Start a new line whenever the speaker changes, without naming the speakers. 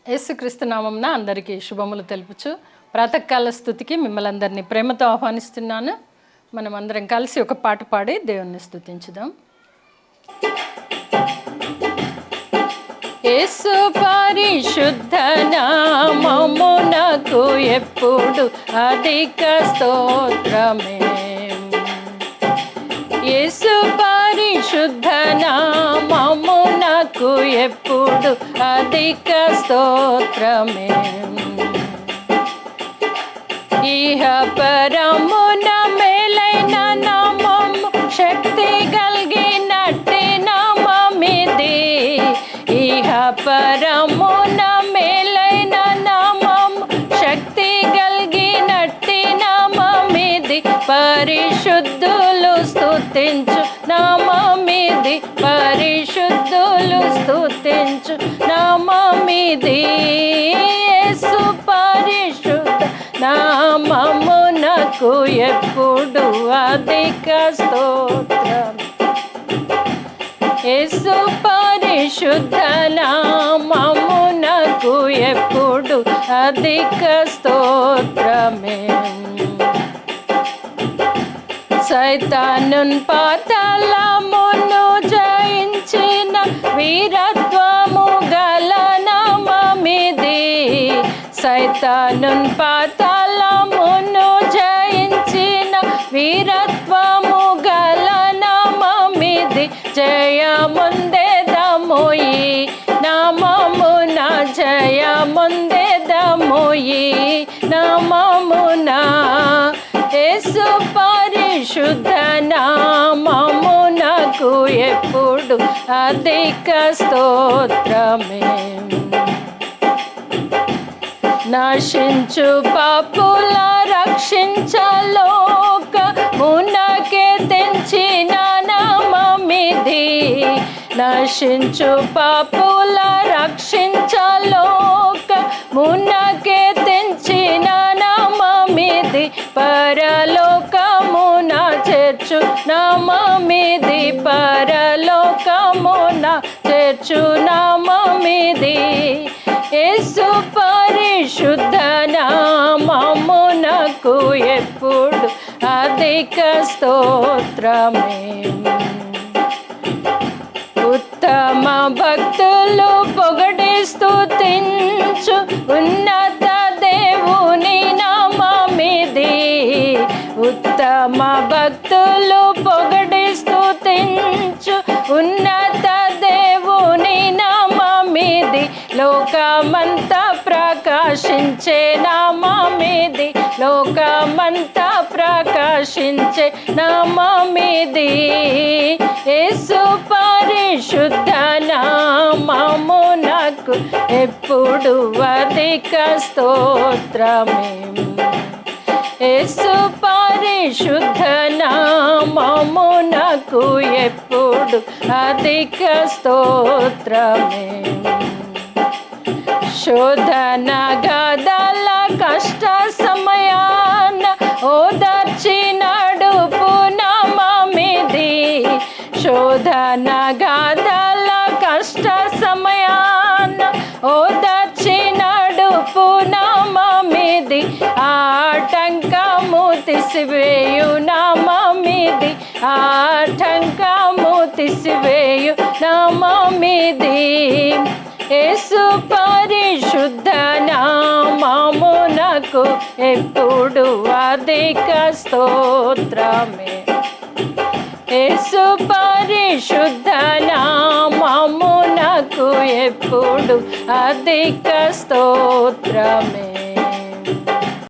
యేసుక్రీస్తు నామమున అందరికీ శుభములు తెలుపుచు ప్రాతకాల స్తుతికి మిమ్మల్ని అందరినీ ప్రేమతో ఆహ్వానిస్తున్నాను. మనం అందరం కలిసి ఒక పాట పాడి దేవుణ్ణి స్తుతించుదాం. యేసు పరిశుద్ధ నామమునకు ఎప్పుడు అధిక స్తోత్రమే. యేసు పరిశుద్ధ నామమునకు ఎప్పుడు అధిక స్తోత్రమే. ఇహ పరమున మేలైన నామము, శక్తి కలిగినట్టి నామమిది. ఇహ పరమున మేలైన నామము, శక్తి కలిగినట్టి నామమిది. పరిశుద్ధులు స్తుతించు నామమిది, పరిశుద్ధులు స్తుతించు నామమిది. యేసు పరిశుద్ధ నామమునకు ఎప్పుడు అధిక స్తోత్రం. యేసు పరిశుద్ధ నామమునకు ఎప్పుడు అధిక స్తోత్రమే. సైతానున్ పాతాళమును జయించిన వీరత్వము గల నామమిది. సైతానున్ పాతాళమును జయించిన వీరత్వము గల నామమిది. జయముందెదము ఈ నామమున, జయముందెదము ఈ నామమున. యేసు పరిశుద్ధ నామమునకు ఎప్పుడు అధిక స్తోత్రమే. నశించు పాపుల రక్షించలోకమునకే తెంచిన నామమిది. నశించు పాపుల రక్షించలోకమునకే తెంచిన నామమిది. పరలోకమున చేర్చు నామమిది, పరలోకమున చేర్చు నామమిది. యేసు పరిశుద్ధ నామమునకు ఎప్పుడు అధిక స్తోత్రమే. ఉత్తమ భక్తులు పొగడి స్తుతించు ఉన్నత దేవుని నామమిది. ఉత్తమ భక్తులు పొగడి స్తుతించు ఉన్నత దేవుని నామమిది. లోకమంతా ప్రకాశించే నామమిది, లోకమంతా ప్రకాశించే నామమిది. యేసు పరిశుద్ధ నామమునకు ఎప్పుడు అధిక స్తోత్రమే. యేసు పరిశుద్ధ నామమునకు ఎప్పుడు అధిక స్తోత్రమే. శోధన గదల కష్ట సమయాన ఓదార్చి నడుపు నామమిది. శోధన గదల కష్ట సమయాన ఓదార్చి నడుపు నామమిది. ఆటంకము తీసివేయు నామమిది, ఆటంకము తీసివేయు నామమిది. యేసు పరిశుద్ధ నామమునకు ఎప్పుడు అధిక స్తోత్రమే. యేసు పరిశుద్ధ నామమునకు ఎప్పుడు అధిక స్తోత్రమే.